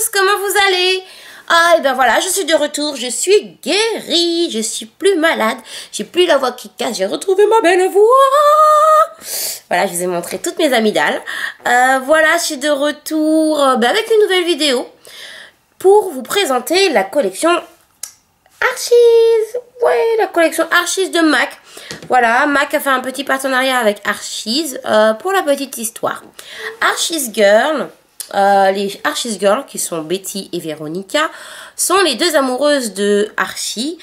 tous, comment vous allez? Ah, et ben voilà, je suis de retour, je suis guérie, je suis plus malade, j'ai plus la voix qui casse, j'ai retrouvé ma belle voix. Voilà, je vous ai montré toutes mes amygdales. Voilà, je suis de retour avec une nouvelle vidéo pour vous présenter la collection Archies. Ouais, la collection Archies de MAC. Voilà, MAC a fait un petit partenariat avec Archies pour la petite histoire. Archies Girl. Les Archies Girls, qui sont Betty et Veronica, sont les deux amoureuses de Archie.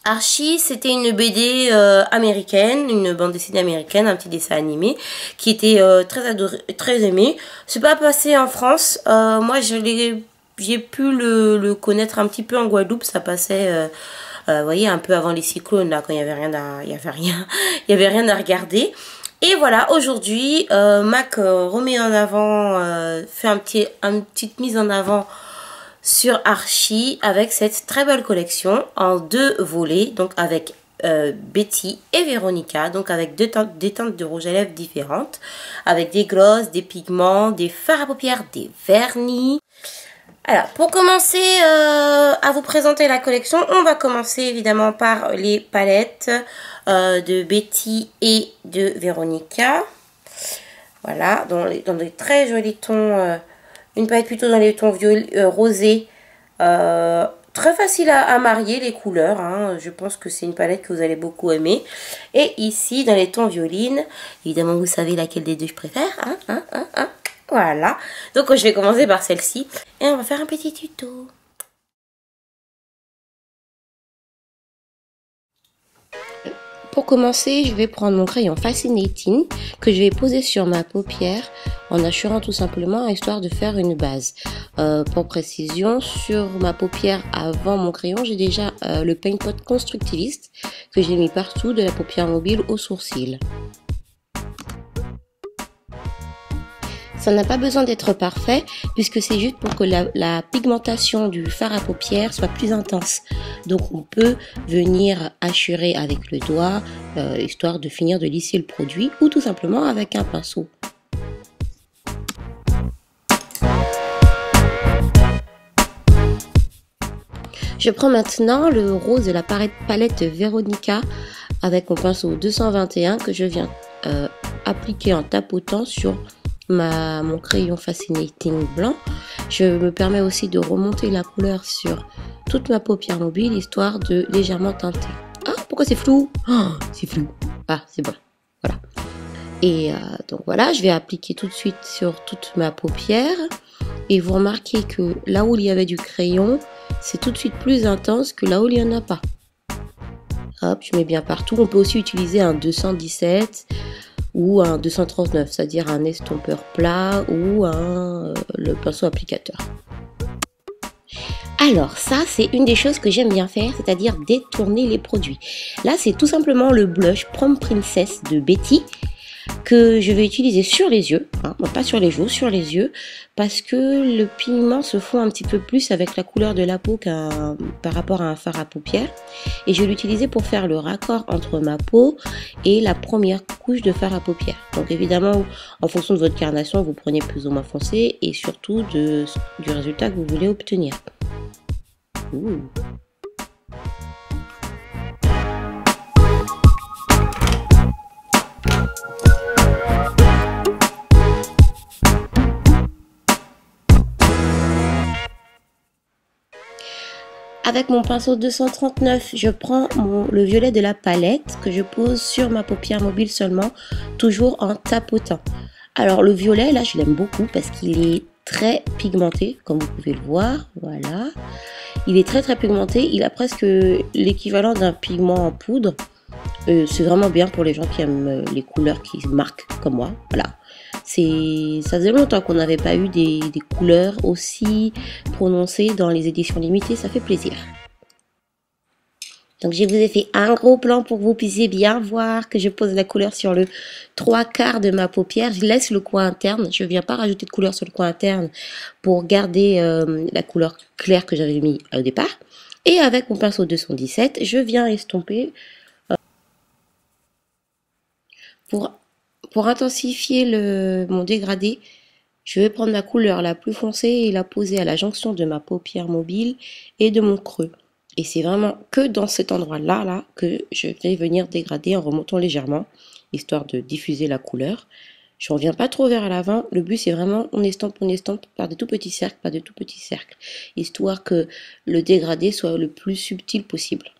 Archie, c'était une BD américaine, une bande dessinée américaine, un petit dessin animé, qui était très adoré, très aimé. C'est pas passé en France. Moi, j'ai pu le connaître un petit peu en Guadeloupe. Ça passait, vous voyez, un peu avant les cyclones, là, quand il y avait rien à regarder. Et voilà, aujourd'hui, MAC remet en avant, fait une petite mise en avant sur Archie avec cette très belle collection en 2 volets, donc avec Betty et Veronica, donc avec des teintes de rouge à lèvres différentes, avec des glosses, des pigments, des fards à paupières, des vernis. Alors, pour commencer à vous présenter la collection, on va commencer évidemment par les palettes de Betty et de Veronica. Voilà, dans des très jolis tons. Une palette plutôt dans les tons rosés. Très facile à marier les couleurs. Hein. Je pense que c'est une palette que vous allez beaucoup aimer. Et ici, dans les tons violines, évidemment, vous savez laquelle des deux je préfère. Voilà. Donc, je vais commencer par celle-ci. Et on va faire un petit tuto. Pour commencer, je vais prendre mon crayon Fascinating que je vais poser sur ma paupière en assurant tout simplement, histoire de faire une base. Pour précision, sur ma paupière avant mon crayon, j'ai déjà le Paint Pot Constructiviste que j'ai mis partout, de la paupière mobile au sourcil. Ça n'a pas besoin d'être parfait puisque c'est juste pour que la pigmentation du fard à paupières soit plus intense. Donc on peut venir assurer avec le doigt, histoire de finir de lisser le produit, ou tout simplement avec un pinceau. Je prends maintenant le rose de la palette Veronica avec mon pinceau 221 que je viens appliquer en tapotant sur mon crayon Fascinating blanc. Je me permets aussi de remonter la couleur sur toute ma paupière mobile, histoire de légèrement teinter. Ah, pourquoi c'est flou? Oh, c'est flou. Ah, c'est bon. Voilà. Et donc voilà, je vais appliquer tout de suite sur toute ma paupière. Et vous remarquez que là où il y avait du crayon, c'est tout de suite plus intense que là où il n'y en a pas. Hop, je mets bien partout. On peut aussi utiliser un 217 ou un 239, c'est-à-dire un estompeur plat ou le pinceau applicateur. Alors ça, c'est une des choses que j'aime bien faire, c'est-à-dire détourner les produits. Là, c'est tout simplement le blush Prom Princess de Betty que je vais utiliser sur les yeux, hein, pas sur les joues, sur les yeux, parce que le pigment se fond un petit peu plus avec la couleur de la peau par rapport à un fard à paupières. Et je vais l'utiliser pour faire le raccord entre ma peau et la première couche de fard à paupières. Donc évidemment, en fonction de votre carnation, vous prenez plus ou moins foncé et surtout du résultat que vous voulez obtenir. Ouh. Avec mon pinceau 239, je prends le violet de la palette que je pose sur ma paupière mobile seulement, toujours en tapotant. Alors le violet, là, je l'aime beaucoup parce qu'il est très pigmenté, comme vous pouvez le voir. Voilà. Il est très pigmenté. Il a presque l'équivalent d'un pigment en poudre. C'est vraiment bien pour les gens qui aiment les couleurs qui marquent, comme moi. Voilà. Ça faisait longtemps qu'on n'avait pas eu des couleurs aussi prononcées dans les éditions limitées, ça fait plaisir. Donc je vous ai fait un gros plan pour que vous puissiez bien voir que je pose la couleur sur le 3/4 de ma paupière. Je laisse le coin interne, je ne viens pas rajouter de couleur sur le coin interne pour garder la couleur claire que j'avais mis au départ. Et avec mon pinceau 217, je viens estomper pour intensifier mon dégradé Je vais prendre ma couleur la plus foncée et la poser à la jonction de ma paupière mobile et de mon creux. Et c'est vraiment que dans cet endroit-là là, que je vais venir dégrader en remontant légèrement, histoire de diffuser la couleur. Je ne reviens pas trop vers l'avant. Le but, c'est vraiment on estompe par des tout petits cercles, par des tout petits cercles, histoire que le dégradé soit le plus subtil possible.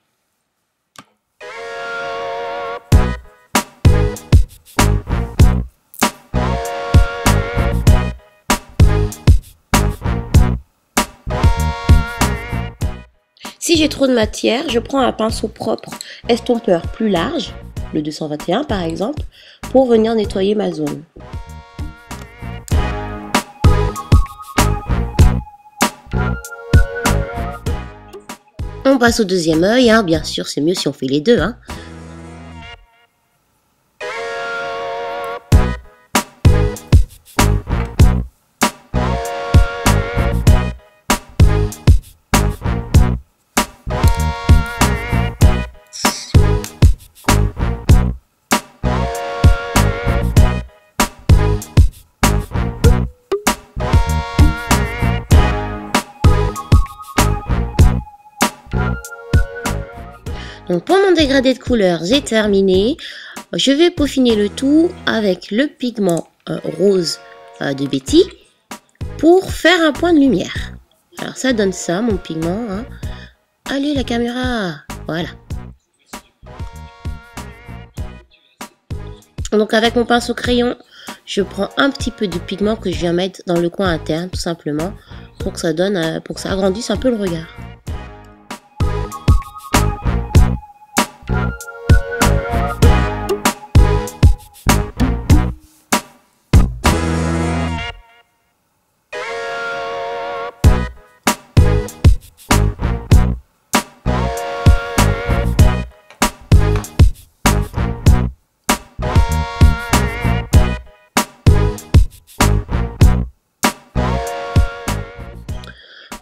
Si j'ai trop de matière, je prends un pinceau propre estompeur plus large, le 221 par exemple, pour venir nettoyer ma zone. On passe au deuxième œil, hein. Bien sûr c'est mieux si on fait les deux. Hein. Donc pour mon dégradé de couleur, j'ai terminé. Je vais peaufiner le tout avec le pigment rose de Betty pour faire un point de lumière. Alors ça donne ça, mon pigment. Hein. Allez la caméra, voilà. Donc avec mon pinceau crayon, je prends un petit peu de pigment que je viens mettre dans le coin interne, tout simplement, pour que ça donne, pour que ça agrandisse un peu le regard.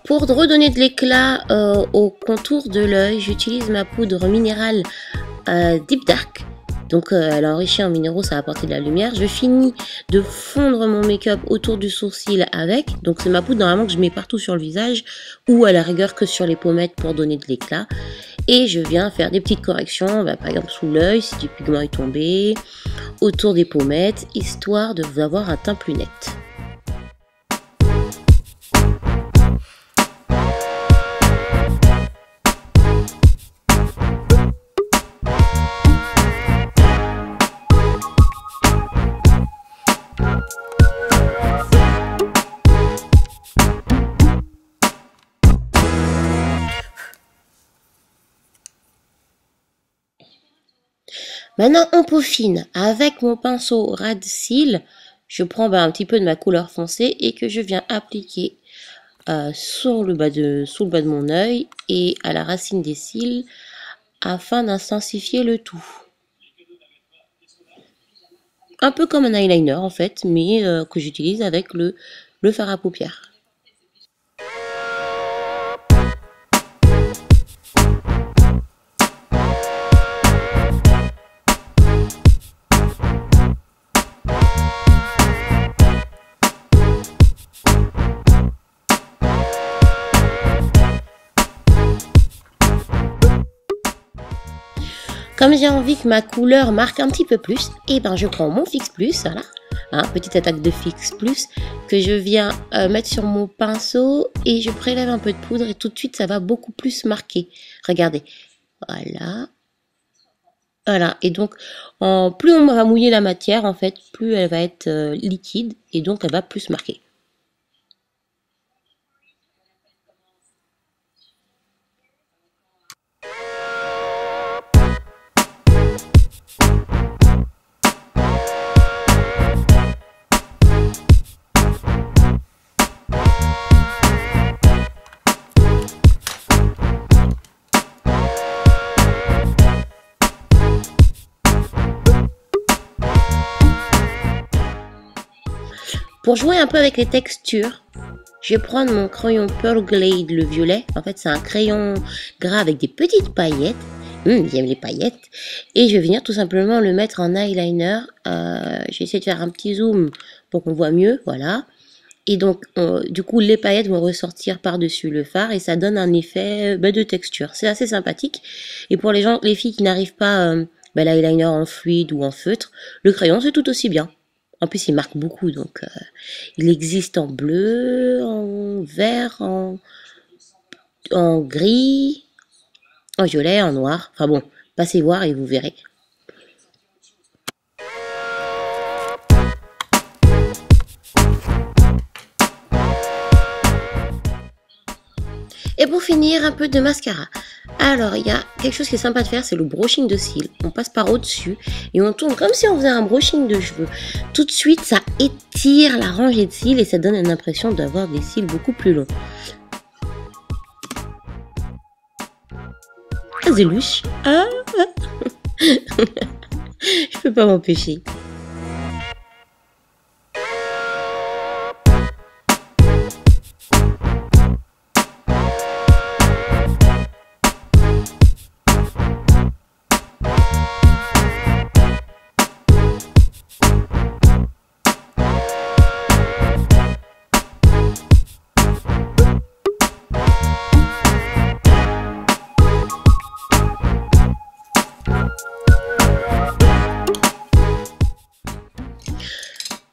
Pour redonner de l'éclat au contour de l'œil, j'utilise ma poudre minérale Deep Dark. Donc elle est enrichie en minéraux, ça va apporter de la lumière. Je finis de fondre mon make-up autour du sourcil avec. Donc c'est ma poudre normalement que je mets partout sur le visage ou à la rigueur que sur les pommettes pour donner de l'éclat. Et je viens faire des petites corrections, par exemple sous l'œil si du pigment est tombé, autour des pommettes, histoire de vous avoir un teint plus net. Maintenant, on peaufine. Avec mon pinceau ras cils, je prends un petit peu de ma couleur foncée et que je viens appliquer sous le bas de mon œil et à la racine des cils afin d'intensifier le tout. Un peu comme un eyeliner en fait, mais que j'utilise avec le fard à paupières. Comme j'ai envie que ma couleur marque un petit peu plus, et ben je prends mon Fix Plus, voilà, hein, petite attaque de Fix Plus, que je viens mettre sur mon pinceau et je prélève un peu de poudre et tout de suite ça va beaucoup plus marquer. Regardez, voilà. Voilà, et donc plus on va mouiller la matière, en fait, plus elle va être liquide et donc elle va plus marquer. Pour jouer un peu avec les textures, je vais prendre mon crayon Pearl Glade, le violet. En fait, c'est un crayon gras avec des petites paillettes. J'aime les paillettes. Et je vais venir tout simplement le mettre en eyeliner. J'ai essayé de faire un petit zoom pour qu'on voit mieux. Voilà. Et donc, du coup, les paillettes vont ressortir par-dessus le fard et ça donne un effet de texture. C'est assez sympathique. Et pour les filles qui n'arrivent pas l'eyeliner en fluide ou en feutre, le crayon c'est tout aussi bien. En plus, il marque beaucoup, donc il existe en bleu, en vert, en gris, en violet, en noir. Enfin bon, passez voir et vous verrez. Et pour finir, un peu de mascara. Alors, il y a quelque chose qui est sympa de faire, c'est le brushing de cils. On passe par au-dessus et on tourne comme si on faisait un brushing de cheveux. Tout de suite, ça étire la rangée de cils et ça donne une impression d'avoir des cils beaucoup plus longs. Ah, Zéluche. Ah. Je peux pas m'empêcher.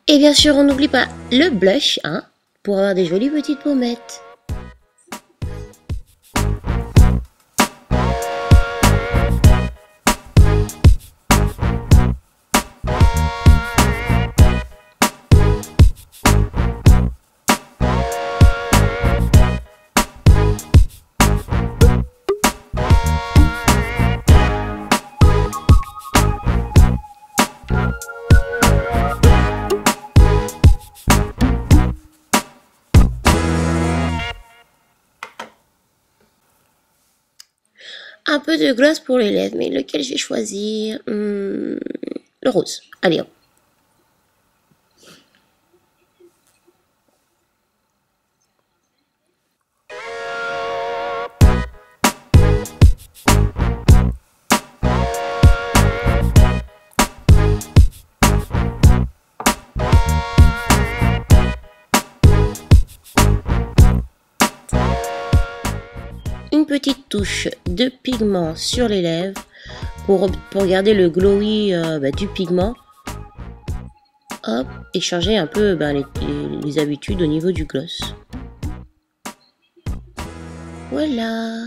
Et bien sûr, on n'oublie pas le blush, hein, pour avoir des jolies petites pommettes. Un peu de gloss pour les lèvres, mais lequel je vais choisir? Le rose. Allez, hop. Une petite touche de pigment sur les lèvres pour garder le glowy du pigment. Hop, et changer un peu les habitudes au niveau du gloss. Voilà.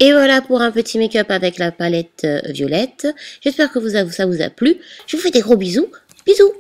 Et voilà pour un petit make-up avec la palette violette. J'espère que ça vous a plu. Je vous fais des gros bisous. Bisous.